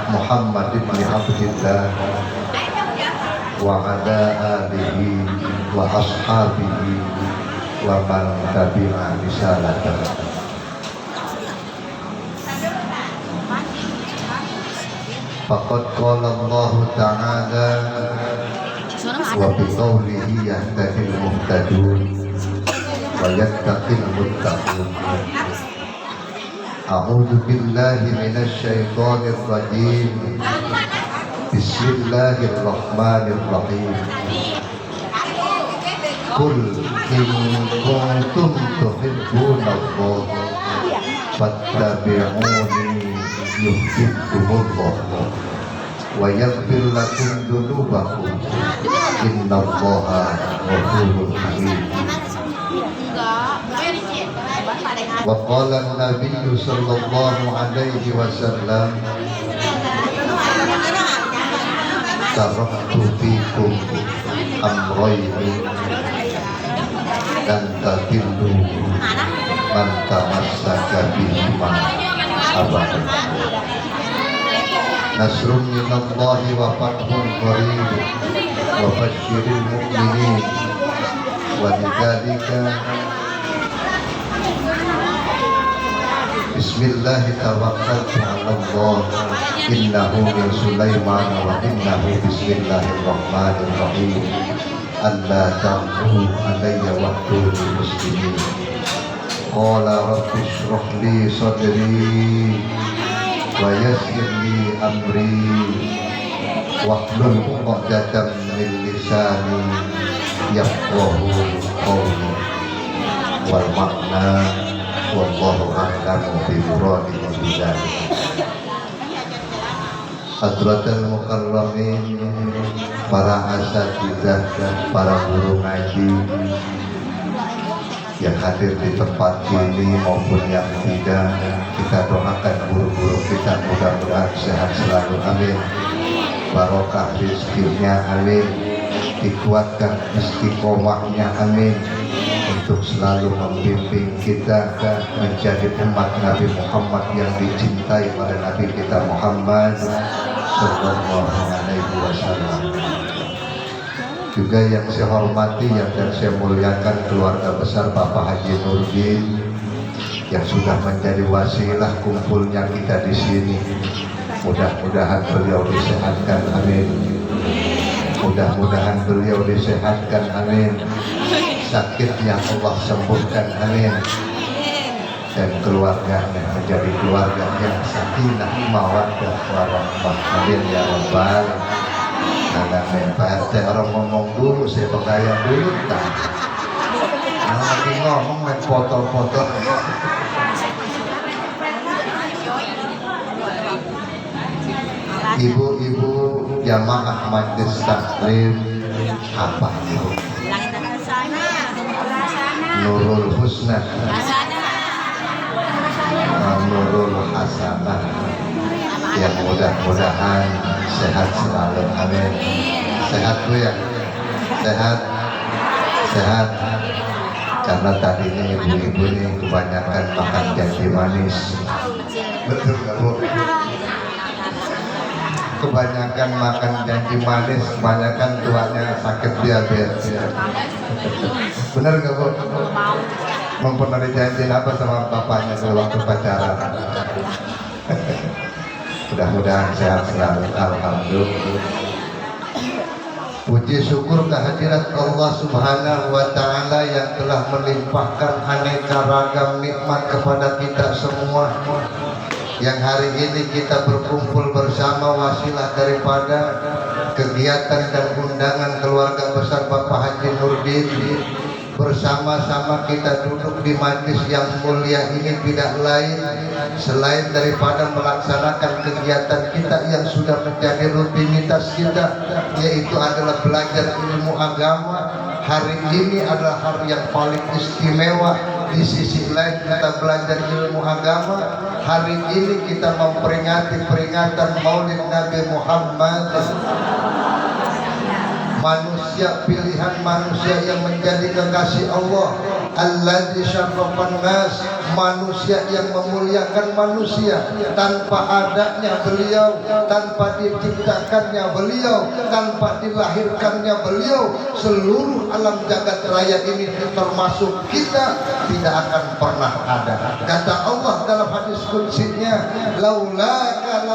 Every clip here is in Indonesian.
Muhammad ibn Abdillah wa ala alihi wa ashabihi wa man tabi'a risalatahu. Faqad qala Allah ta'ala wa biqawlihi yahtadil muhtadun wa yattaqil muttaqun. A'udzu billahi minasy syaithanir rajim. Bismillahirrahmanirrahim. Qul in kuntum tuhibbunallaha fattabi'uni yuhibbukumullah wa yaghfir lakum dzunubakum innallaha ghafurur rahim. Wa qala an-nabiy sallallahu alaihi wasallam taraktu fikum amrayni dan tadillu man tamassaka bihima abadan. Nasrun minallahi wa fathun qarib wa basyiril mu'minin wa lidzalika Bismillahi tawakkaltu 'ala Allah innahu min Sulaiman wa innahu bismillahirrahmanirrahim. Alla ta'budu alayya wa'tuni muslimin. Qala rabbi shrah li sadri wa yassir li amri wahlul 'uqdatam min lisani yafqahu qawli. Wal makna wallahu a'lamu bi muradihi bidzalik. Hadratul mukarramin, para asatidzah, para guru ngaji yang hadir di tempat ini maupun yang tidak, kita doakan guru-guru kita mudah-mudahan sehat selalu, amin. Barokah rezekinya, amin. Dikuatkan istiqomahnya, amin. Untuk selalu membimbing kita menjadi umat Nabi Muhammad yang dicintai oleh Nabi kita Muhammad sallallahu alaihi wasallam. Juga yang saya hormati dan saya muliakan keluarga besar Bapak Haji Nurdin yang sudah menjadi wasilah kumpulnya kita di sini. Mudah-mudahan beliau disehatkan, amin. Mudah-mudahan beliau disehatkan, amin. Sakitnya Allah sembuhkan, amin. Dan keluarganya menjadi keluarga yang sakinah mawaddah warahmah, amin ya rabbal alamin. Pak RT orang ngomong dulu, saya bergaya dulu tak. Lagi ngomong main foto-foto. Ibu-ibu jamaah majelis taklim apa ibu? Nurul Husna, Nurul Hasanah, yang mudah-mudahan sehat selalu, amin. Sehat Bu ya, sehat, sehat. Karena tadinya ibu-ibu ini kebanyakan makan janji manis, betul nggak Bu? Kebanyakan makan janji manis, kebanyakan tuanya sakit diabetes. Benar nggak Bu? Pernah dijanjiin apa sama bapaknya kalau waktu pacaran? Mudah-mudahan sehat selalu, alhamdulillah. Puji syukur kehadirat Allah Subhanahu wa Ta'ala yang telah melimpahkan aneka ragam nikmat kepada kita semua. Yang hari ini kita berkumpul bersama wasilah daripada kegiatan dan undangan keluarga besar Bapak Haji Nurdin. Bersama-sama kita duduk di majlis yang mulia ini tidak lain selain daripada melaksanakan kegiatan kita yang sudah menjadi rutinitas kita, yaitu adalah belajar ilmu agama. Hari ini adalah hari yang paling istimewa. Di sisi lain kita belajar ilmu agama. Hari ini kita memperingati peringatan Maulid Nabi Muhammad, manusia pilihan, manusia yang menjadi kekasih Allah. Alladzi syarrafan nas manusia yang memuliakan manusia. Tanpa adanya beliau, tanpa diciptakannya beliau, tanpa dilahirkannya beliau, seluruh alam jagat raya ini termasuk kita tidak akan pernah ada. Kata Allah dalam hadis qudsinya, laulaka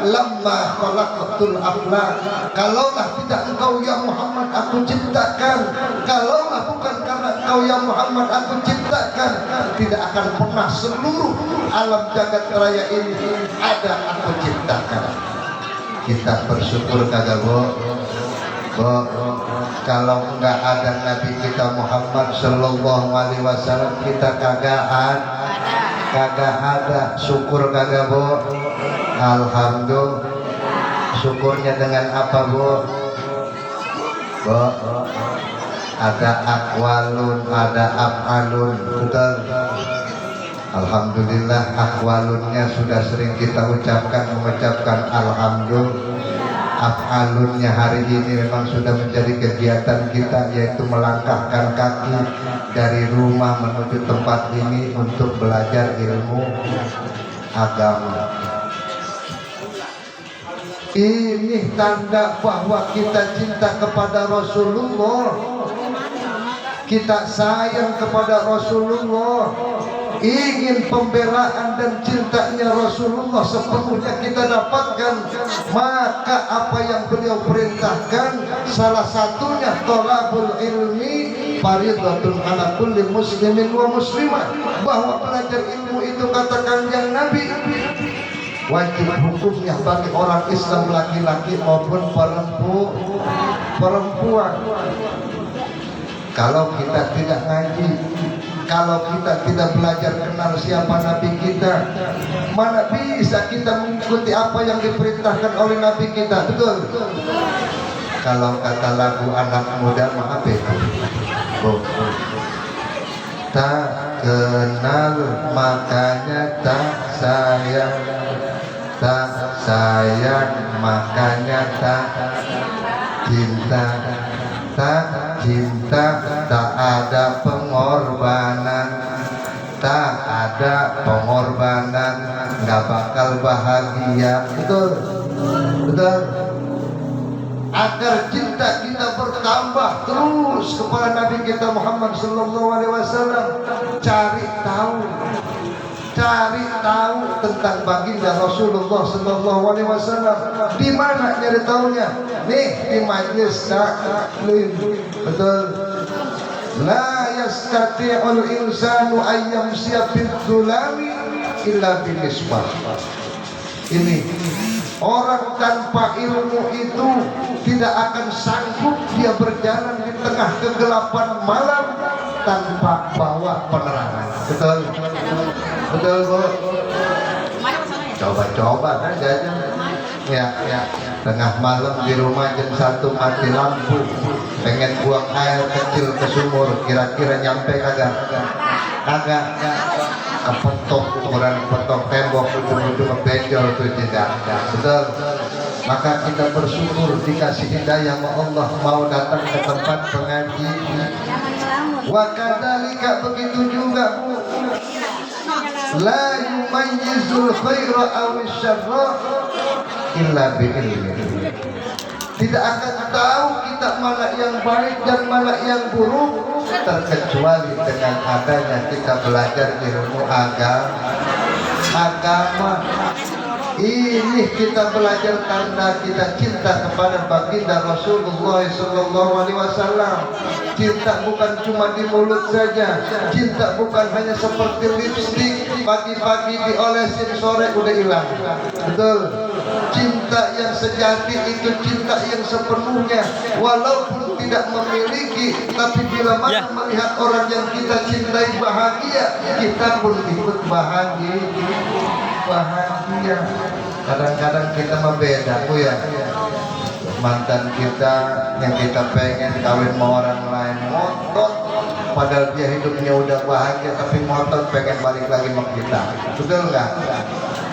lamma khalaqatul aflaq. Kalaulah tidak engkau ya Muhammad aku ciptakan, kalaulah bukan karena engkau ya Muhammad aku ciptakan, tidak akan pernah seluruh alam jagat raya ini ada aku ciptakan. Kita bersyukur kagak Bo? Kalau enggak ada Nabi kita Muhammad sallallahu alaihi wasallam, kita kagak ada. Syukur kagak Bo? Alhamdulillah. Syukurnya dengan apa Bo? Ada akwalun, ada af'alun, betul. Alhamdulillah, akwalunnya sudah sering kita mengucapkan alhamdulillah. Af'alunnya hari ini memang sudah menjadi kegiatan kita, yaitu melangkahkan kaki dari rumah menuju tempat ini untuk belajar ilmu agama. Ini tanda bahwa kita cinta kepada Rasulullah, kita sayang kepada Rasulullah, ingin pembelaan dan cintanya Rasulullah sepenuhnya kita dapatkan. Maka apa yang beliau perintahkan, salah satunya thalabul ilmi fardhatun ala kulli muslimin wa muslimah, bahwa belajar ilmu itu kata Kanjeng Nabi wajib hukumnya bagi orang Islam laki-laki maupun perempuan. Kalau kita tidak ngaji, kalau kita tidak belajar kenal siapa Nabi kita, mana bisa kita mengikuti apa yang diperintahkan oleh Nabi kita, betul? Kalau kata lagu anak muda maaf itu, tak kenal makanya tak sayang, tak sayang makanya tak cinta, tak cinta tak ada pengorbanan, tak ada pengorbanan nggak bakal bahagia, betul? Agar cinta kita bertambah terus kepada Nabi kita Muhammad sallallahu alaihi wasallam, cari tahu tentang baginda Rasulullah sallallahu alaihi wasallam. Di mana nyari tahunya? Nih, di majlis taklim. Betul. La yastati'ul insanu an yamsiya fil dhulami illa bil misbah. Ini orang tanpa ilmu itu tidak akan sanggup dia berjalan di tengah kegelapan malam tanpa bawa penerangan. Betul? Betul Bu? Coba-coba kan jajan. Ya. Tengah malam di rumah jam 1 mati lampu, pengen buang air kecil ke sumur, kira-kira nyampe kagak? Kepentok tembok, ujung-ujung benjol tuh tidak. Betul. Maka kita bersyukur dikasih hidayah Allah mau datang ke tempat pengajian. Wa kadzalika begitu juga Bu. La yumayyizul khaira aw syarra illa bi'ilmi. Tidak akan tahu kita mana yang baik dan mana yang buruk terkecuali dengan adanya kita belajar ilmu agama. Ini kita belajar karena kita cinta kepada baginda Rasulullah sallallahu alaihi wasallam. Cinta bukan cuma di mulut saja. Cinta bukan hanya seperti lipstik, pagi-pagi diolesin, sore udah hilang. Betul. Cinta yang sejati itu cinta yang sepenuhnya, walaupun tidak memiliki, tapi bila mana melihat orang yang kita cintai bahagia, kita pun ikut bahagia. Kadang-kadang kita membeda Bu ya. Mantan kita yang kita pengen kawin sama orang lain, ngotot, padahal dia hidupnya udah bahagia, tapi ngotot pengen balik lagi sama kita. Betul nggak?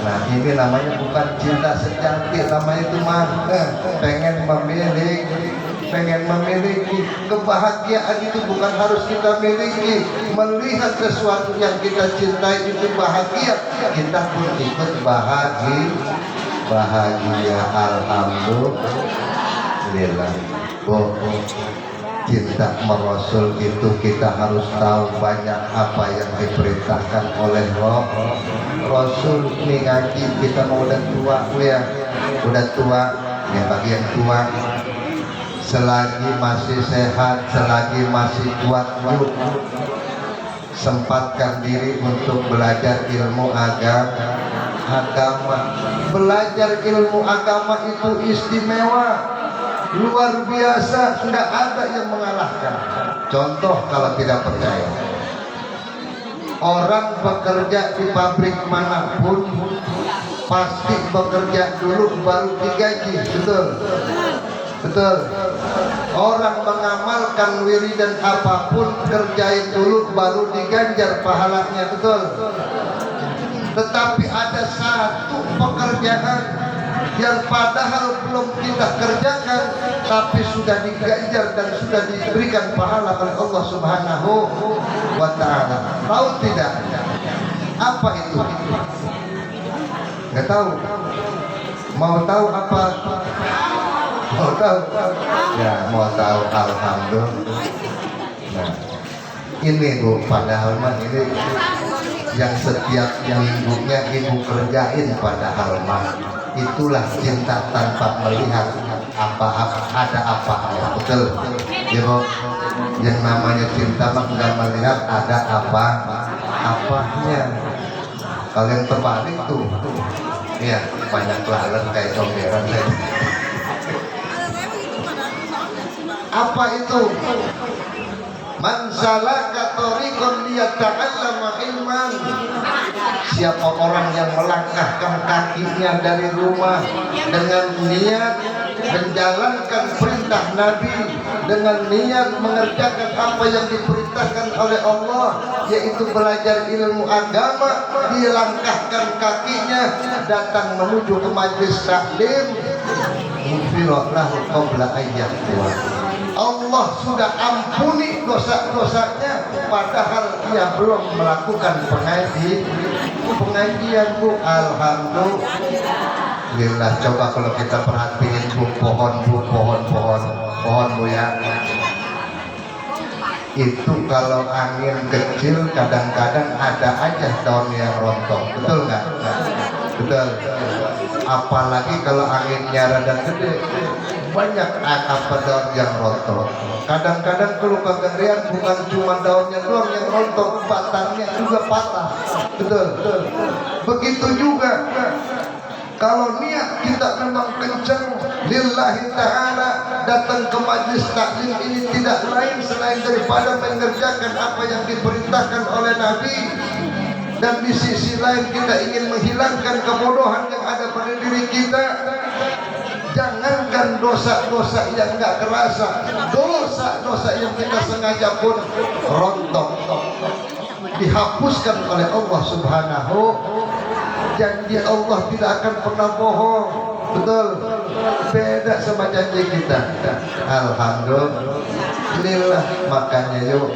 Nah ini namanya bukan cinta sejati, namanya itu pengen memiliki. pengen memiliki. Kebahagiaan itu bukan harus kita miliki. Melihat sesuatu yang kita cintai itu bahagia, kita pun ikut bahagia. Alhamdulillah. Cinta Rasul itu kita harus tahu banyak apa yang diperintahkan oleh Rasul. Ini ngaji kita mau udah tua ya, bagi yang tua, selagi masih sehat, selagi masih kuat, yuk sempatkan diri untuk belajar ilmu agama. Belajar ilmu agama itu istimewa, luar biasa, tidak ada yang mengalahkan. Contoh kalau tidak percaya, orang bekerja di pabrik manapun pasti bekerja dulu baru digaji, betul. Orang mengamalkan wiridan apapun kerjain dulu baru diganjar pahalanya, betul. Tetapi ada satu pekerjaan yang padahal belum kita kerjakan tapi sudah diganjar dan sudah diberikan pahala oleh Allah Subhanahu wa ta'ala. Tahu tidak? Apa itu? Nggak tahu? Mau tahu apa? Mau tahu? Ya, mau tahu. Alhamdulillah. Nah, ini Bu, padahal mah ini yang setiap minggunya ibu kerjain, padahal mah itulah cinta tanpa melihat ada apa ya, betul ya Bu. Yang namanya cinta mah nggak melihat ada apanya. Kalian terbalik tuh ya, banyak lalat kayak comberan saya. Apa itu? Man salaka tariqan liyata'allama ilman. Siapa orang yang melangkahkan kakinya dari rumah dengan niat menjalankan perintah Nabi, dengan niat mengerjakan apa yang diperintahkan oleh Allah, yaitu belajar ilmu agama, dilangkahkan kakinya datang menuju ke majelis taklim, mufirat lahu qabla ayyatuha. Allah sudah ampuni dosa-dosanya padahal dia belum melakukan pengajian Bu. Alhamdulillah. Coba kalau kita perhatiin Bu, pohon Bu ya, itu kalau angin kecil kadang-kadang ada aja daun yang rontok, betul nggak? Betul. Apalagi kalau anginnya rada gede, banyak apa daun yang rontok. Kadang-kadang kalau kegedean bukan cuma daunnya doang yang rontok, batangnya juga patah. Betul. Begitu juga kalau niat kita memang kencang lillahi ta'ala, datang ke majlis taklim ini tidak lain selain daripada mengerjakan apa yang diperintahkan oleh Nabi. Dan di sisi lain kita ingin menghilangkan kebodohan yang ada pada diri kita. Jangankan dosa-dosa yang gak kerasa, dosa-dosa yang kita sengaja pun rontok dihapuskan oleh Allah Subhanahu. Janji Allah tidak akan pernah bohong, betul. Beda sama janji kita. Alhamdulillah. Makanya yuk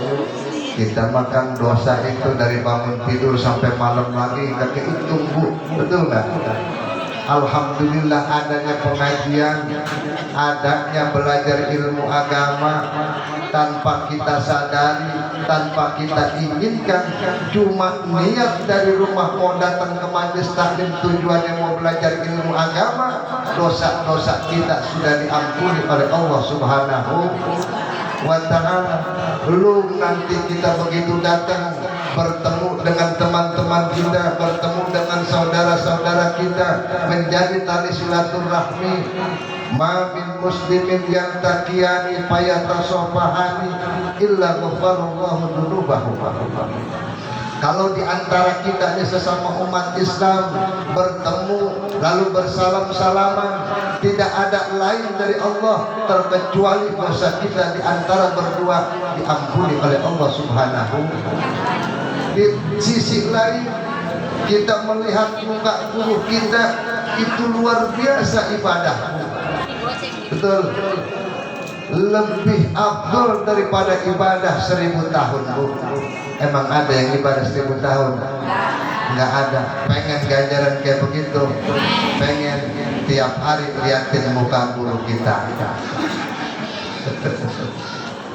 kita makan dosa itu dari bangun tidur sampai malam lagi kaki hitung Bu, betul nggak? Alhamdulillah adanya pengajian, adanya belajar ilmu agama, tanpa kita sadari, tanpa kita inginkan, cuma niat dari rumah mau datang ke majelis taklim tujuannya mau belajar ilmu agama, dosa-dosa kita sudah diampuni oleh Allah Subhanahu wa ta'ala. Belum nanti kita begitu datang bertemu dengan teman-teman kita, bertemu dengan saudara-saudara kita, menjadi tali silaturahmi. Ma min muslimin yang takiyani fayatasofahani illa ghafarallahu dzunubahu. Kalau di antara kita ini sesama umat Islam bertemu lalu bersalam-salaman, tidak ada lain dari Allah terkecuali dosa kita di antara berdua diampuni oleh Allah Subhanahu. Di sisi lain kita melihat muka guru kita itu luar biasa ibadah, betul. lebih afdol daripada ibadah 1000 tahun, Bu. Emang ada yang ibadah 1000 tahun? Nggak ada. Pengen ganjaran kayak begitu, pengen tiap hari liatin muka guru kita.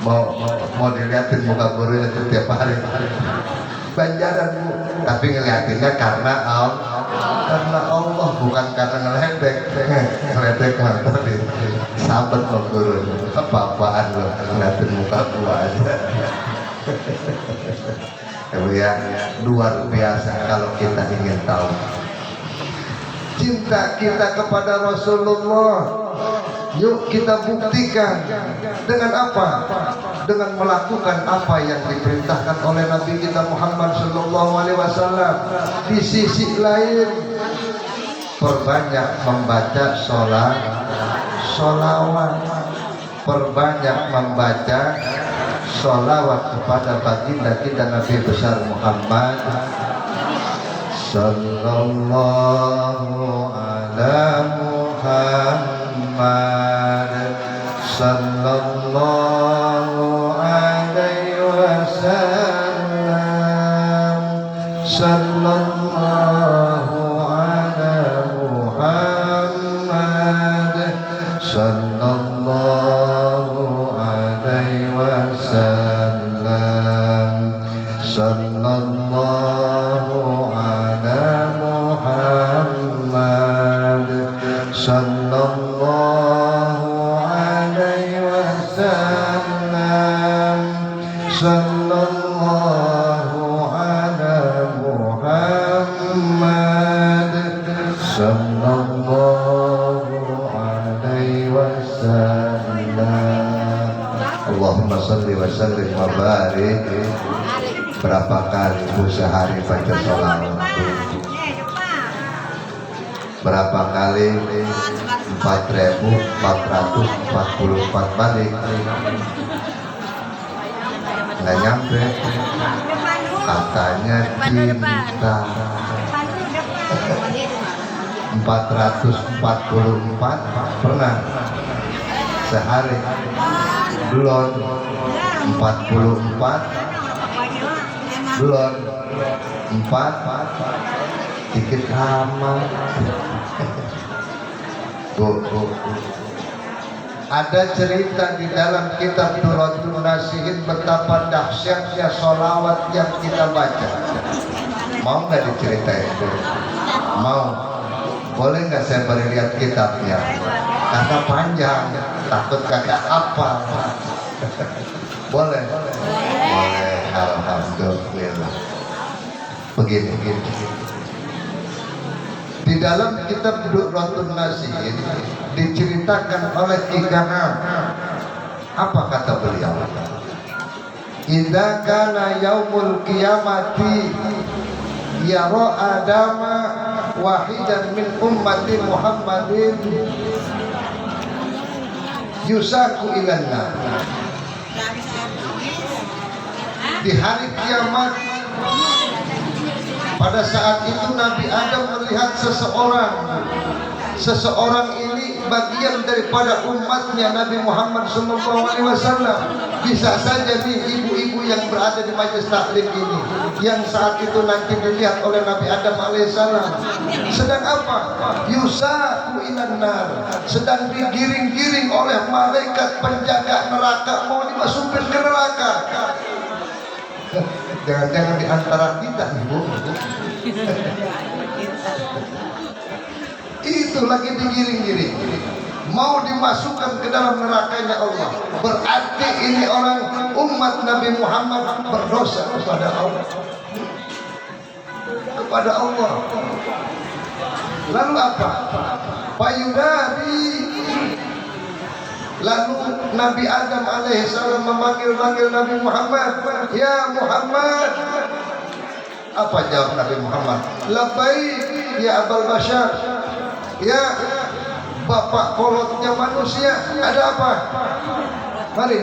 mau diliatin muka gurunya itu tiap hari. Ganjaran, Bu, tapi ngeliatinnya karena Allah, bukan karena ngeledek. Ngeledek mantap ini. Sahabat lo guru, apa-apaan lo ngeliatin muka gua aja. Ya, luar biasa kalau kita ingin tahu cinta kita kepada Rasulullah. Yuk kita buktikan dengan apa? Dengan melakukan apa yang diperintahkan oleh Nabi kita Muhammad SAW. Di sisi lain, perbanyak membaca sholawat, perbanyak membaca sholawat kepada baginda kita Nabi besar Muhammad sallallahu ala Muhammad sallallahu alaihi wasallam sallallahu ala Muhammad sallallahu alaihi wasallam sallallahu ala Muhammad sallallahu alaihi wasallam sallallahu ala Muhammad sallallahu alaihi wasallam. Allahumma salli wa sallim wa barik. Berapa kali Bu sehari baca sholawat? Berapa kali? 4.444 balik. Nggak nyampe. Katanya cinta. 444 pernah sehari. Belum 44 belum 4 dikit amat. Bu. Ada cerita di dalam kitab Durratun Nasihin betapa dahsyatnya sholawat yang kita baca. Mau nggak diceritain? Mau? Boleh nggak saya beri lihat kitabnya? Karena panjang, takut kagak apa. Boleh? Boleh. Alhamdulillah. Begini. Di dalam kitab Durratun Nasihin diceritakan oleh Ki Kanam. Apa kata beliau? Idza kana yaumul qiyamati yara adama wahidan min ummati Muhammadin yusaku ilanna. Di hari kiamat, pada saat itu Nabi Adam melihat seseorang ini bagian daripada umatnya Nabi Muhammad SAW. Bisa saja nih ibu-ibu yang berada di majelis taklim ini yang saat itu nanti dilihat oleh Nabi Adam alaihissalam sedang apa? Yusaku ilannar, sedang digiring-giring oleh malaikat penjaga neraka, mau dimasukin ke neraka. Jangan-jangan di antara kita, Ibu. Itu lagi digiring-giring, mau dimasukkan ke dalam nerakanya Allah. Berarti ini orang umat Nabi Muhammad berdosa kepada Allah. Lalu apa? Payudari. Lalu Nabi Adam alaihissalam memanggil Nabi Muhammad, ya Muhammad. Apa jawab Nabi Muhammad? Labbaik ya Abul Bashar. Ya bapak kolotnya manusia. Ada apa? Mari.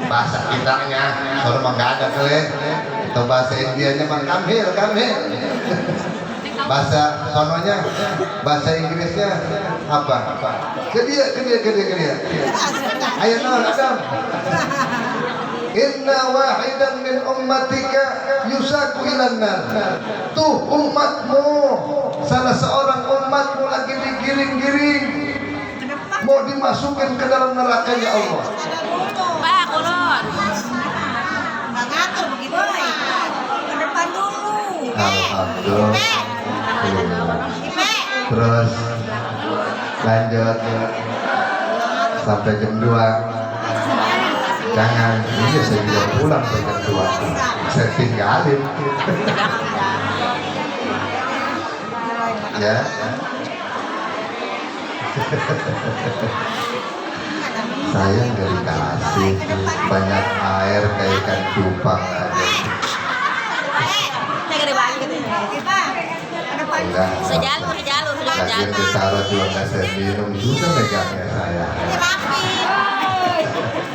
Bahasa kitanya, soalnya mah nggak ada kali. Atau bahasa Indianya mah kamhil. Bahasa sononya, bahasa Inggrisnya apa? Kedia. Ayo non Adam. Inna wahidan min ummatika yusaku ilan nar. Tuh umatmu, salah seorang umatmu lagi digiring-giring, mau dimasukin ke dalam neraka ya Allah. Pak, ulun. Nggak ngatur begitu. Ke depan dulu. Alhamdulillah. Terus lanjut sampai jam 2. Jangan, ini saya juga pulang sampai jam 2. Saya tinggalin. Ya. Saya nggak dikasih banyak air kayak ikan cupang aja. Enggak. Sejalur. Lagian ditaruh juga nggak saya minum juga megangnya saya.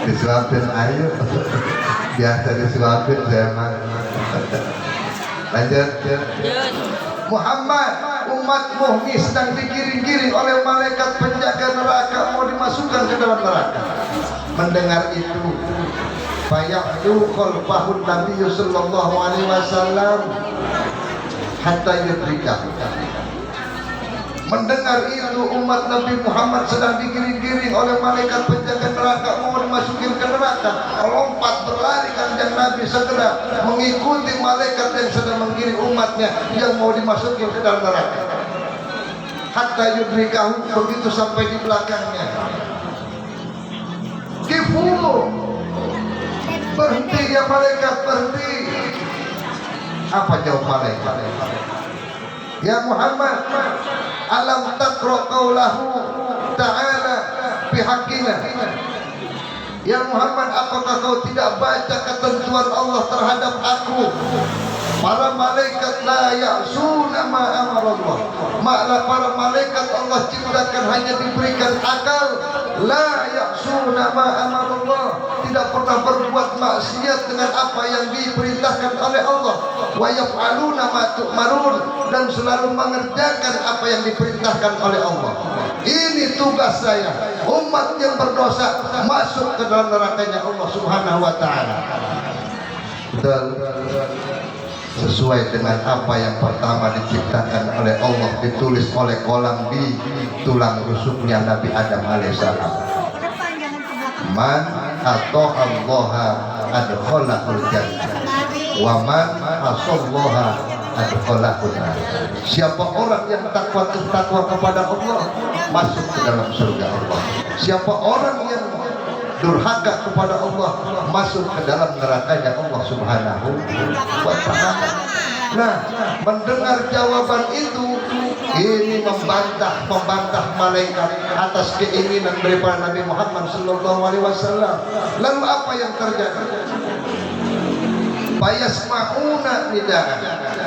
Disuapin ayo. Biasa disuapin saya mah. Lanjut. Muhammad, umatmu ini sedang digiring-giring oleh malaikat penjaga neraka, mau dimasukkan ke dalam neraka. Mendengar itu, fayaqdu qalbahun Nabi sallallahu alaihi wasallam hatta yudrika. Mendengar itu, umat Nabi Muhammad sedang digiring-giring oleh malaikat penjaga neraka, mau dimasukin ke neraka. Lompat berlari kanjeng Nabi segera mengikuti malaikat yang sedang menggiring umatnya yang mau dimasukin ke dalam neraka. Hatta yudrikahu, begitu sampai di belakangnya. Kifu, berhenti ya malaikat, berhenti. Apa jawab malaikat? Ya Muhammad, alam taqra qaulahu ta'ala bihaqqina. Ya Muhammad, apakah kau tidak baca ketentuan Allah terhadap aku? Para malaikat la ya'suna ma amarallah. Malah para malaikat Allah ciptakan hanya diberikan akal. La ya'suna ma amarallah. Tidak pernah berbuat maksiat dengan apa yang diperintahkan oleh Allah. Wa yaf'aluna ma tu'marun, dan selalu mengerjakan apa yang diperintahkan oleh Allah. Ini tugas saya. Umat yang berdosa masuk ke dalam nerakanya Allah Subhanahu wa taala. Betul. Sesuai dengan apa yang pertama diciptakan oleh Allah, ditulis oleh kolam di tulang rusuknya Nabi Adam alaihissalam. Man ata'allaha adkhalahul jannah wa man asallaha adkhalahun nar. Siapa orang yang takwa kepada Allah masuk ke dalam surga Allah. Siapa orang yang durhaka kepada Allah masuk ke dalam nerakanya Allah Subhanahu wa ta'ala. Nah, mendengar jawaban itu, ini membantah malaikat atas keinginan daripada Nabi Muhammad sallallahu alaihi wasallam. Lalu apa yang terjadi? Fayasma'una nidaan.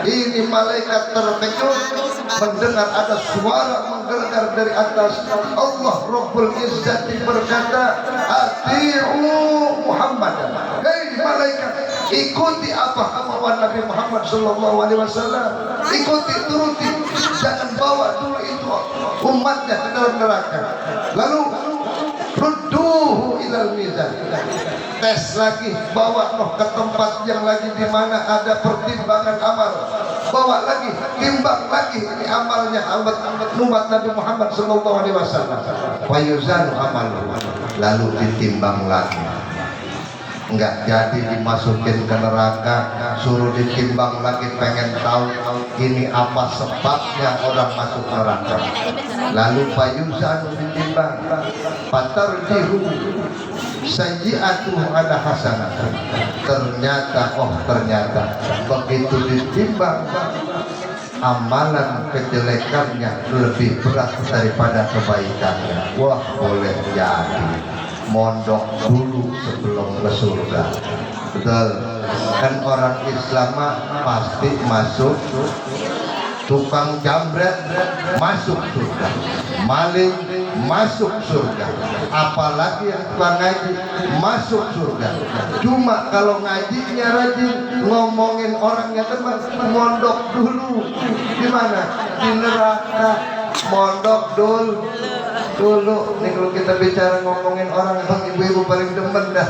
Ini malaikat terkejut mendengar ada suara menggelegar dari atas. Allah Rabbul Izzati berkata, ati'u Muhammad. Hei malaikat, ikuti apa kemauan Nabi Muhammad sallallahu alaihi wasallam. Ikuti, turuti. Jangan bawa dulu itu umatnya ke dalam neraka. Lalu rudduhu ilal mizan. Tes lagi, bawa ke tempat yang lagi di mana ada pertimbangan amal. Bawa lagi, timbang lagi ini amalnya umat Nabi Muhammad sallallahu alaihi wasallam. Wa yuzanu amalu. Lalu ditimbang lagi. Enggak jadi dimasukin ke neraka, suruh ditimbang lagi, pengen tahu ini apa sebabnya orang masuk neraka. Lalu payuzan ditimbang, patarjihu sayyi'atu ala hasanah. Ternyata begitu ditimbang, amalan kejelekannya lebih berat daripada kebaikannya. Wah, boleh jadi mondok dulu sebelum ke surga. Betul. Kan orang Islam pasti masuk, tukang jambret masuk surga, maling masuk surga, apalagi yang tukang ngaji masuk surga. Cuma kalau ngajinya rajin, ngomongin orangnya teman, mondok dulu. Gimana? Di neraka mondok dulu. Nih kalau kita bicara ngomongin orang, bang ibu-ibu paling demen dah.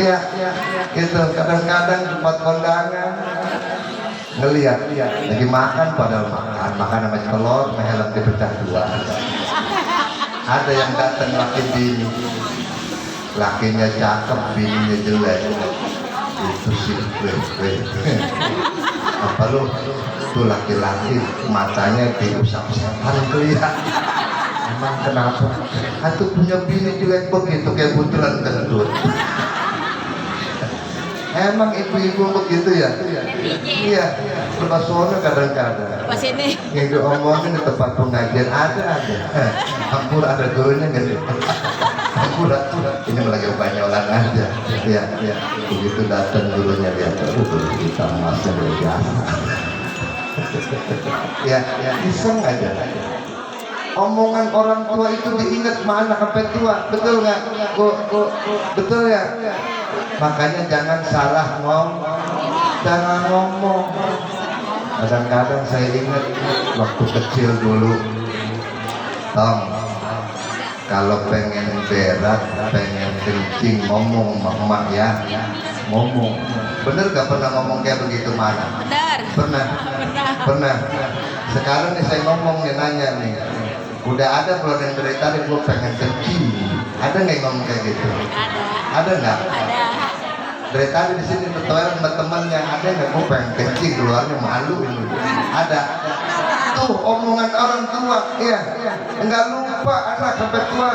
Ya, gitu. Kadang-kadang tempat kondangan ngelihat lagi makan, padahal makan sama telur, helm dipecah dua. Ada yang datang laki bini, lakinya cakep, bininya jelek. Itu sih apa lu tuh laki-laki matanya diusap setan kelihatan. Emang kenapa? Atau punya bini jelek begitu kayak buntelan kentut. Emang ibu-ibu begitu ya? Iya, lepasono kadang-kadang. Pas ini. Yang diomongin di tempat pengajian ada. Ampun ada gurunya gitu. Ampun, ini lagi banyolan aja. Iya. Begitu datang gurunya lihat, kita masih berjasa. Ya, iseng aja. Omongan orang tua itu diingat mana sampai tua, betul nggak? Betul ya? Makanya jangan salah ngomong. Kadang-kadang saya ingat waktu kecil dulu, Tom, kalau pengen berak, pengen kencing, ngomong emak ya, ngomong. Bener gak pernah ngomong kayak begitu mana? Benar. Pernah. Sekarang nih saya ngomong nih, nanya nih, udah ada kalau yang dari tadi gue pengen kencing, ada nggak ngomong kayak gitu? Ada nggak? Ada. Dari tadi di sini bertoilet sama temennya, ada nggak gue pengen kencing, keluarnya malu ini? Ada. Tuh omongan orang tua, iya. Nggak lupa anak sampai tua.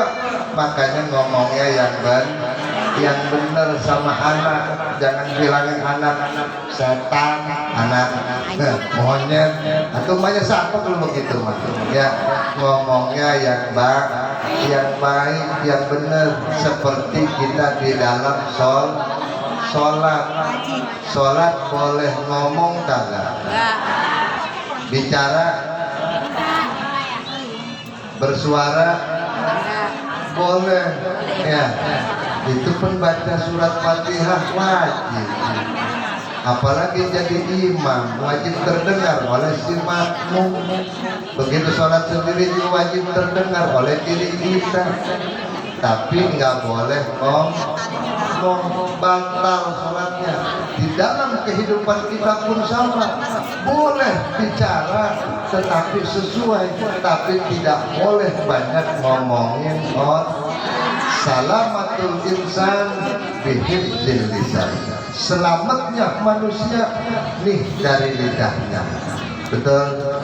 Makanya ngomongnya yang benar sama anak, jangan bilangin anak setan, anak monyet, atau banyak siapa kalau begitu mah. Ya ngomongnya yang baik, yang benar, seperti kita di dalam sholat boleh ngomong kagak? Bicara, bersuara boleh ya. Itu pun baca surat Fatihah wajib, apalagi jadi imam wajib terdengar oleh si makmum. Begitu sholat sendiri juga wajib terdengar oleh diri kita. Tapi nggak boleh ngomong, batal sholatnya. Di dalam kehidupan kita pun sama, boleh bicara tetapi sesuai, tapi tidak boleh banyak ngomongin orang. Salamatul insan bihifdzil lisan. Selamatnya manusia nih dari lidahnya. Betul?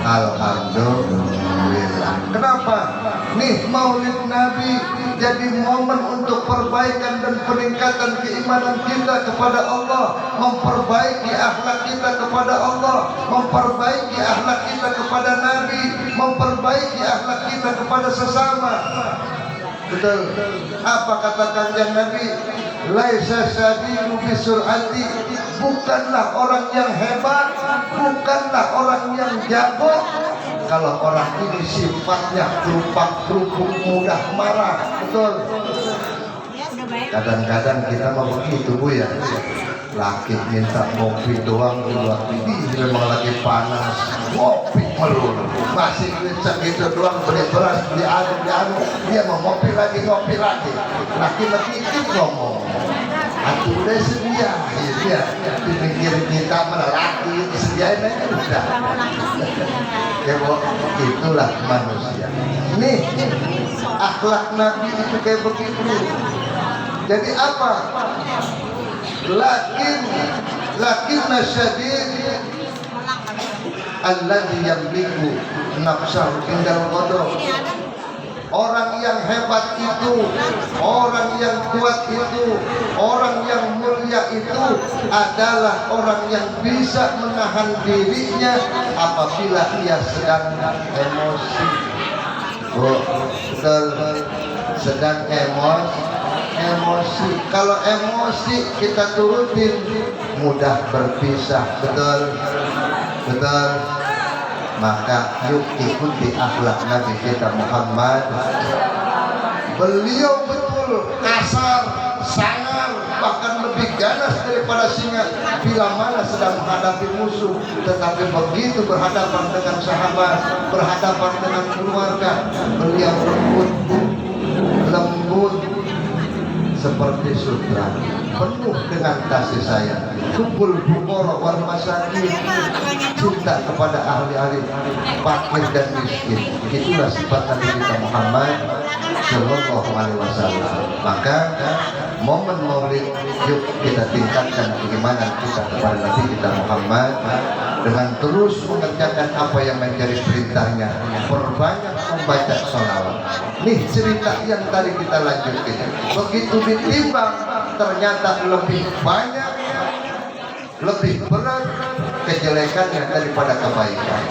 Alhamdulillah. Kenapa? Nih Maulid Nabi jadi momen untuk perbaikan dan peningkatan keimanan kita kepada Allah, memperbaiki akhlak kita kepada Allah, memperbaiki akhlak kita kepada Nabi, memperbaiki akhlak kita kepada sesama. Betul. Apa kata kanjeng Nabi? Laisa sadiqu bisur'ati. Bukanlah orang yang hebat, bukanlah orang yang jago, kalau orang ini sifatnya kerupak-kerupuk, mudah marah. Betul. Kadang-kadang kita mau begitu Bu ya. Laki minta ngopi doang, dua ini memang lagi panas, ngopi melulu. Masih bisa gitu doang, beli beras, beli anu, dia mau ngopi lagi. Laki dikit ngomong. Aku udah sedia, ya. Di pinggir kita laki disediain aja udah. Ya Bu, itulah manusia. Nih, akhlak Nabi itu kayak begitu. Jadi apa? Lakin nasyadid alladhi yamliku nafsahu indal qadar. Orang yang hebat itu, orang yang kuat itu, orang yang mulia itu adalah orang yang bisa menahan dirinya apabila ia sedang emosi. Sedang emosi. Kalau emosi kita turutin, mudah berpisah. Betul. Maka yuk ikuti akhlak Nabi kita Muhammad. Beliau betul kasar, sangar, bahkan lebih ganas daripada singa bila mana sedang menghadapi musuh. Tetapi begitu berhadapan dengan sahabat, berhadapan dengan keluarga, beliau lembut seperti sutra, penuh dengan kasih sayang. Kumpul bukoro wal masakin, cinta kepada ahli-ahli fakir dan miskin. Itulah sifat Nabi kita Muhammad Sallallahu Alaihi Wasallam. Maka momen Maulid yuk kita tingkatkan keimanan kita kepada Nabi kita Muhammad dengan terus mengerjakan apa yang menjadi perintahnya. Perbanyak membaca sholawat. Nih cerita yang tadi kita lanjutkan. Begitu ditimbang ternyata lebih banyak, lebih berat kejelekannya daripada kebaikan.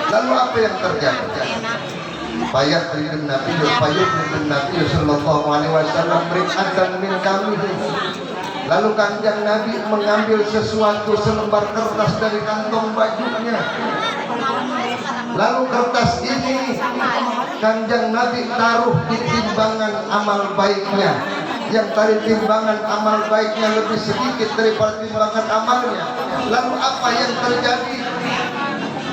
Lalu apa yang terjadi? Payah ridun Nabi, payah ridun Nabi Sallallahu Alaihi Wasallam berikan min kami. Lalu kanjeng Nabi mengambil sesuatu selembar kertas dari kantong bajunya. Lalu kertas ini kanjeng Nabi taruh di timbangan amal baiknya. Yang tadi timbangan amal baiknya lebih sedikit daripada timbangan amalnya. Lalu apa yang terjadi?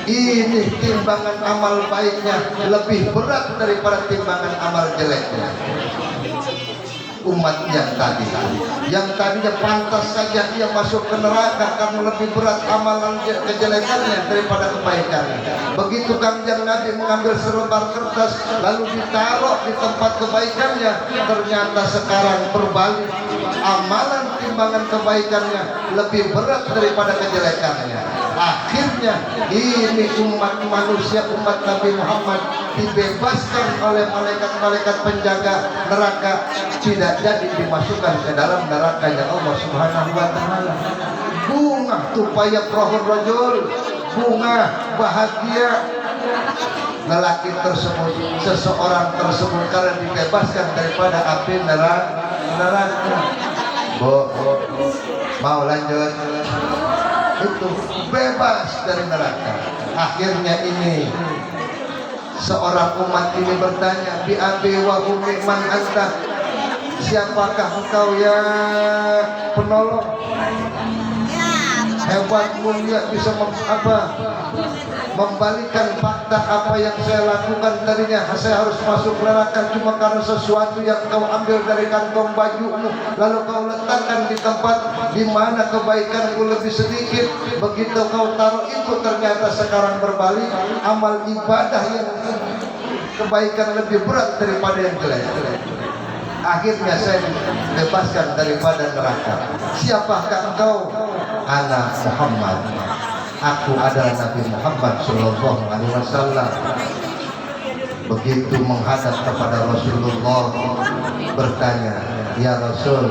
Ini timbangan amal baiknya lebih berat daripada timbangan amal jeleknya. Umat yang tadinya pantas saja ia masuk ke neraka karena lebih berat amalan kejelekannya daripada kebaikannya. Begitu kanjeng Nabi mengambil selembar kertas lalu ditaruh di tempat kebaikannya, ternyata sekarang berbalik, amalan timbangan kebaikannya lebih berat daripada kejelekannya. Akhirnya ini umat manusia, umat Nabi Muhammad dibebaskan oleh malaikat-malaikat penjaga neraka, tidak jadi dimasukkan ke dalam nerakanya Allah Subhanahu wa taala. Bunga tupaya prohur rajul, bunga bahagia lelaki tersebut, seseorang tersebut karena dibebaskan daripada api neraka. Mau lanjut? Itu bebas dari neraka. Akhirnya ini seorang umat ini bertanya, bi abi wa ummi man anta, siapakah engkau ya penolong? Hebat mulia bisa membalikan fakta apa yang saya lakukan tadinya. Saya harus masuk neraka cuma karena sesuatu yang kau ambil dari kantong bajumu, lalu kau letakkan di tempat di mana kebaikanku lebih sedikit. Begitu kau taruh itu, ternyata sekarang berbalik, amal ibadah yang kebaikan lebih berat daripada yang jelek. Akhirnya saya dibebaskan daripada neraka. Siapakah engkau? Ana Muhammad. Aku adalah Nabi Muhammad Sallallahu Alaihi Wasallam. Begitu menghadap kepada Rasulullah bertanya, ya Rasul,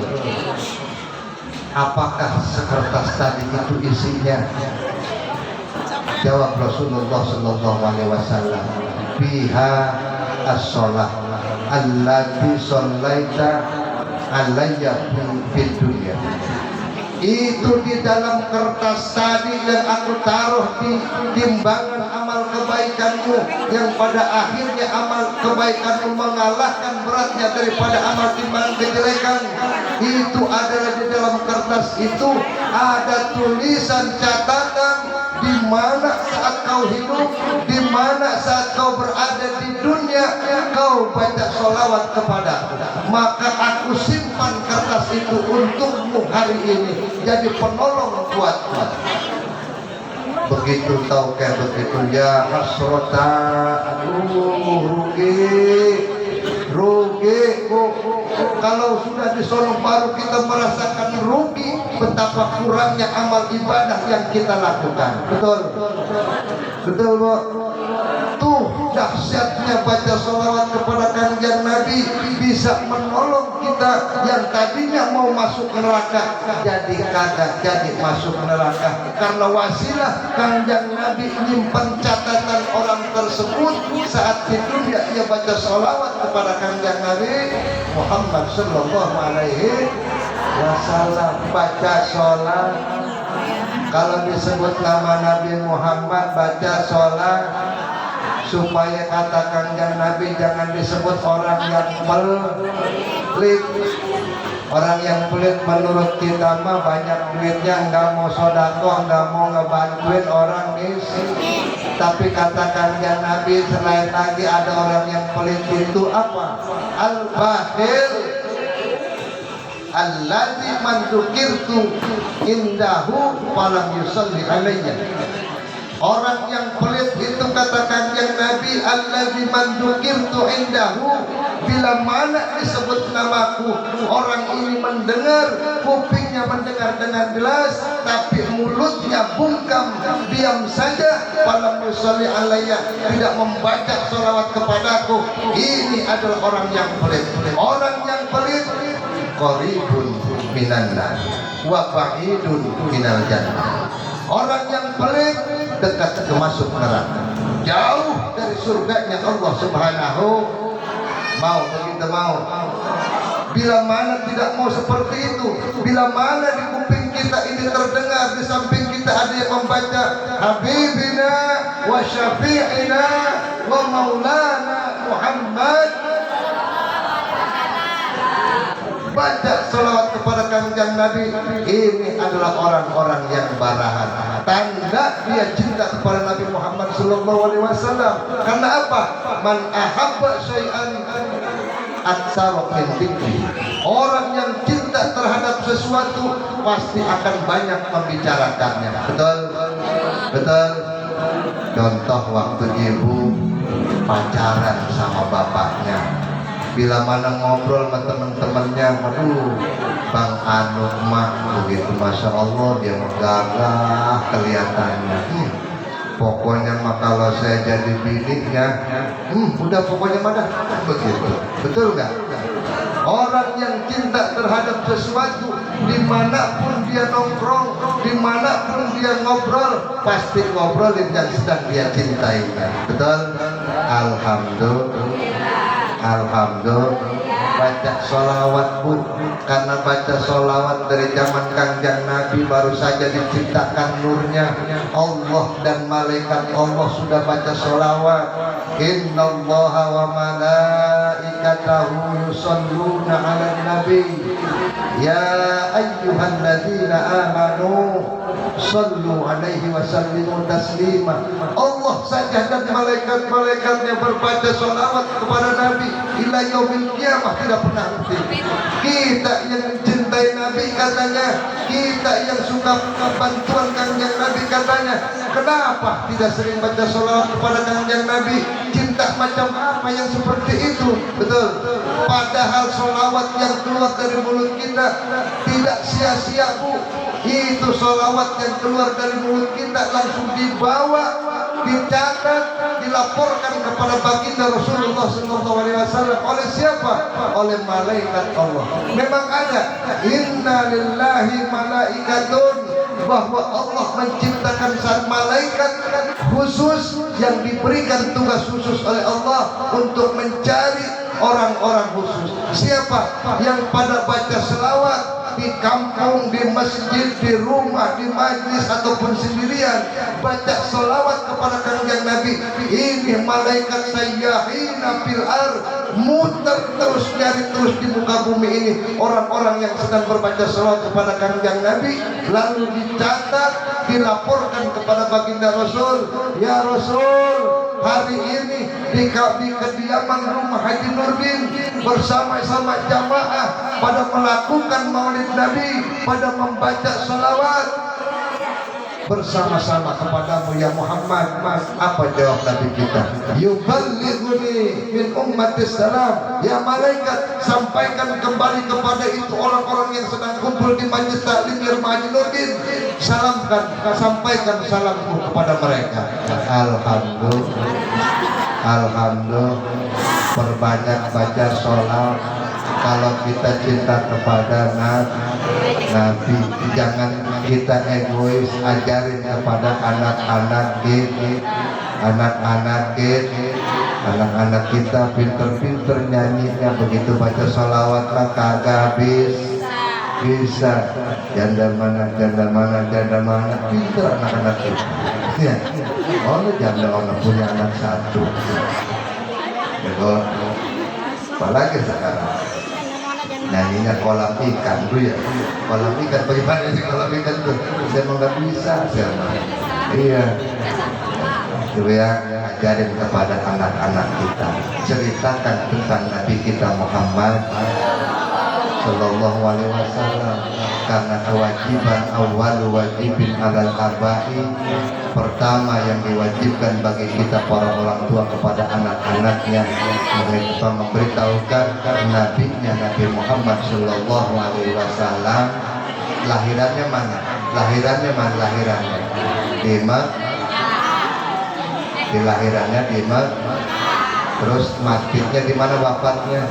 apakah sekertas tadi itu isinya? Jawab Rasulullah Sallallahu Alaihi Wasallam, biha as-sholah allati shallaita alayya fid dunya. Itu di dalam kertas tadi yang aku taruh di timbangan amal kebaikanmu, yang pada akhirnya amal kebaikanmu mengalahkan beratnya daripada amal timbangan kejelekan. Itu adalah di dalam kertas itu ada tulisan catatan di mana saat kau hidup, di mana saat kau berada di dunia, kau baca sholawat kepadaku. Maka aku simpan kertas itu untukmu hari ini, jadi penolong buatmu. Begitu tahu kayak begitu, ya hasrota, rugi. Kalau sudah disolong baru kita merasakan rugi betapa kurangnya amal ibadah yang kita lakukan. Betul Bu. Tuh dahsyatnya baca sholawat kepada kanjeng Nabi bisa menolong kita yang tadinya mau masuk neraka jadi kagak jadi masuk neraka, karena wasilah kanjeng Nabi menyimpan catatan orang tersebut saat di dunia ia baca sholawat kepada kanjeng Nabi Muhammad Sallallahu Alaihi Wasallam. Baca sholat, kalau disebut nama Nabi Muhammad baca sholat, supaya kata kanjeng Nabi jangan disebut orang yang pelit. Orang yang pelit menurut kita mah banyak duitnya, enggak mau sodako, enggak mau ngebantuin orang miskin. Tapi kata kanjeng Nabi selain lagi ada orang yang pelit itu apa? Al-bakhil alladzi man dzukirtu indahu falam yusalli alayya. Orang yang pelit itu kata kanjeng Nabi alladzi man dzukirtu indahu, bila mana disebut namaku orang ini mendengar, kupingnya mendengar dengan jelas tapi mulutnya bungkam diam saja, falam yusalli alayya, tidak membaca sholawat kepadaku. Ini adalah orang yang pelit. Orang yang pelit qaribun minan nar wa ba'idun minal jannah. Orang yang pelit dekat ke masuk neraka, jauh dari surganya Allah Subhanahu. Mau begitu mau. Bila mana tidak mau seperti itu, bila mana di kuping kita ini terdengar, di samping kita ada yang membaca Habibina wa Syafi'ina wa Maulana Muhammad, baca salawat kepada kanjeng Nabi, ini adalah orang-orang yang barahan. Tanda dia cinta kepada Nabi Muhammad sallallahu alaihi wasallam. Karena apa? Man ahabba syai'an atsara min dzikri. Orang yang cinta terhadap sesuatu pasti akan banyak membicarakannya. Betul? Betul? Contoh waktu ibu pacaran sama bapaknya, bila mana ngobrol sama teman-temannya, aduh Bang Anu mah begitu, masya Allah dia megagah kelihatannya. Pokoknya mah kalau saya jadi bininya, udah pokoknya mana begitu. Betul nggak? Orang yang cinta terhadap sesuatu, dimanapun dia nongkrong, dimanapun dia ngobrol, pasti ngobrolin yang sedang dia cintai. Betul? Alhamdulillah. Baca sholawat pun, karena baca sholawat dari zaman kanjeng Nabi baru saja diciptakan nurnya. Allah dan malaikat Allah sudah baca sholawat. Innallaha wa malaikatahu yusholluna 'alan nabi ya ayyuhalladzina amanu shallu alaihi wa sallimu taslima. Allah saja dan malaikat-malaikatnya berbaca sholawat kepada Nabi ila yaumil qiyamah, tidak pernah henti. Kita yang mencintai Nabi katanya, kita yang suka bantuan kanjeng Nabi katanya, kenapa tidak sering baca sholawat kepada kanjeng Nabi? Cinta macam apa yang seperti itu? Betul. Padahal sholawat yang keluar dari mulut kita tidak sia-sia, Bu. Itu sholawat yang keluar dari mulut kita langsung dibawa, dicatat, dilaporkan kepada baginda Rasulullah SAW. Oleh siapa? Oleh malaikat Allah. Memang ada inna lillahi malaikatun, bahwa Allah menciptakan satu malaikat khusus yang diberikan tugas khusus oleh Allah untuk mencari orang-orang khusus. Siapa yang pada baca selawat di kampung, di masjid, di rumah, di majlis ataupun sendirian, baca selawat kepada kanjeng Nabi, ini malaikat sayyahina fil ardh, muter terus, nyari terus di muka bumi ini orang-orang yang sedang berbaca selawat kepada kanjeng Nabi, lalu dicatat, dilaporkan kepada baginda Rasul. Ya Rasul, hari ini di kediaman rumah Haji Nurdin bersama-sama jamaah pada melakukan maulid Nabi, pada membaca salawat bersama-sama kepadamu ya Muhammad. Apa jawab Nabi kita? Yuballighuni min ummatis salam. Ya malaikat, sampaikan kembali kepada itu orang-orang yang sedang kumpul di Majlis Taklim Rumah Haji Nurdin. Sampaikan salamku kepada mereka. Alhamdulillah. Perbanyak baca sholat. Kalau kita cinta kepada Nabi, jangan kita egois. Ajarin kepada anak-anak anak-anak kita pinter-pinter nyanyinya, begitu baca sholawat lah kagak bisa. Janda mana pinter anak-anak itu ya. Oh, janda orang punya anak satu. Jadi, apalagi sekarang nyanyinya kolam ikan tuh ya. Kolam ikan bagaimana sih kolam ikan tuh? Saya mau nggak bisa, saya mau. Iya. Itu ya, ajarin kepada anak-anak kita. Ceritakan tentang Nabi kita Muhammad Sallallahu Alaihi Wasallam. Karena kewajiban awal wajibin alal abai, pertama yang diwajibkan bagi kita para orang tua kepada anak-anaknya memberitahukan nabinya Nabi Muhammad Sallallahu Alaihi Wasallam. Lahirannya mana? Di lahirannya di Mekah. Terus matinya di mana bapaknya?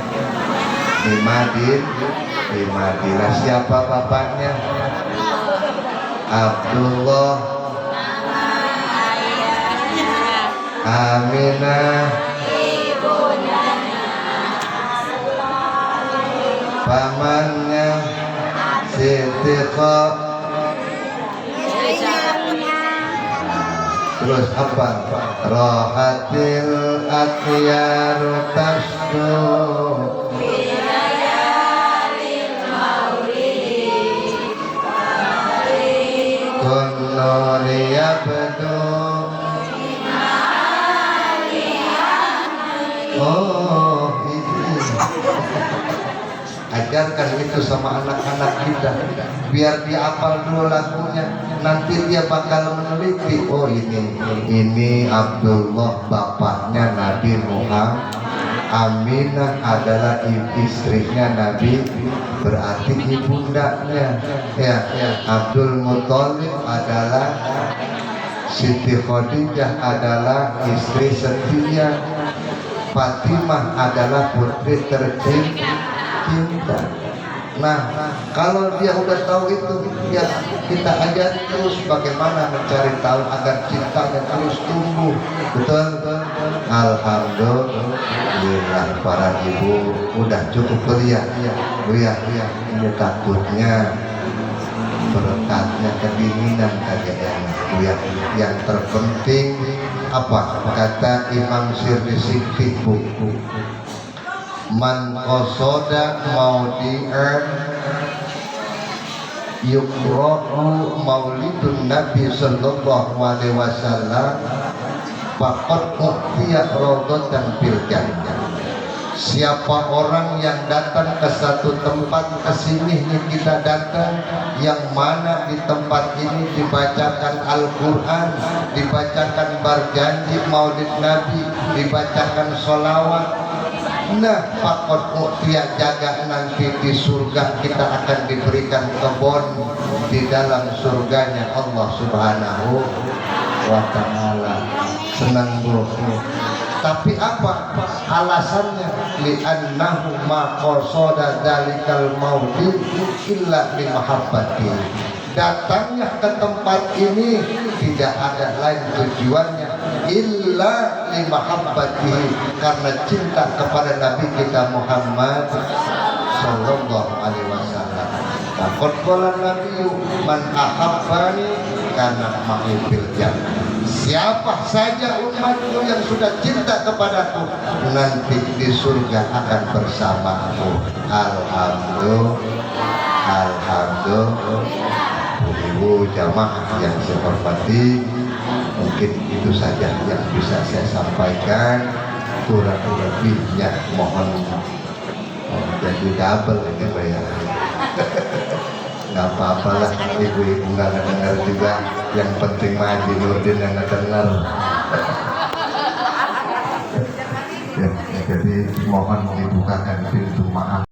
Di Madinah. Siapa bapaknya? Abdullah, Aminah, pamannya Siddiqah. Terus apa? Rohatil akhyaru tasdu Kunuri yabdu. Oh, ini ajarkan itu sama anak-anak kita, biar dia hafal dulu lagunya. Nanti dia bakal meneliti. Oh, ini Abdullah bapaknya Nabi Muhammad. Aminah adalah istrinya Nabi, berarti ibundanya. Ya, Abdul Muthalib adalah Siti Khadijah adalah istri setia. Fatimah adalah putri tercinta. Nah, kalau dia udah tahu itu, ya kita ajari terus bagaimana mencari tahu agar cintanya terus tumbuh. Betul? Alhamdulillah, para ibu udah cukup kuliah. Ini takutnya berkatnya kedinginan kagaknya. Yang terpenting apa? Kata Imam Sirri Sikti buku. Man qasoda maudi'an yukra'u maulidun Nabi Sallallahu Alaihi Wasallam faqad u'tiya rawdatan fil jannah. Siapa orang yang datang ke satu tempat, kesini kita datang, yang mana di tempat ini dibacakan Al-Quran, dibacakan berjanji maulid Nabi, dibacakan sholawat. Nah, pakot mutia jaga nanti di surga kita akan diberikan kebun di dalam surganya Allah Subhanahu wa Ta'ala. Senang bu. Tapi apa alasannya? Li'annahu ma qasada dzalikal maudi illa li mahabbati. Datangnya ke tempat ini tidak ada lain tujuannya illa li mahabbati, karena cinta kepada Nabi kita Muhammad sallallahu alaihi wasallam. Qad qala Nabi man ahabbani kana ma'i fil jannah. Siapa saja umatku yang sudah cinta kepadaku, nanti di surga akan bersamaku. Alhamdulillah. Ibu jamaah yang saya hormati, mungkin itu saja yang bisa saya sampaikan. Kurang lebihnya mohon jadi double ini ya. Nggak apa-apa lah, ibu-ibu nggak dengar juga. Yang penting Haji Nurdin yang dengar. Ya, jadi mohon dibukakan pintu maaf.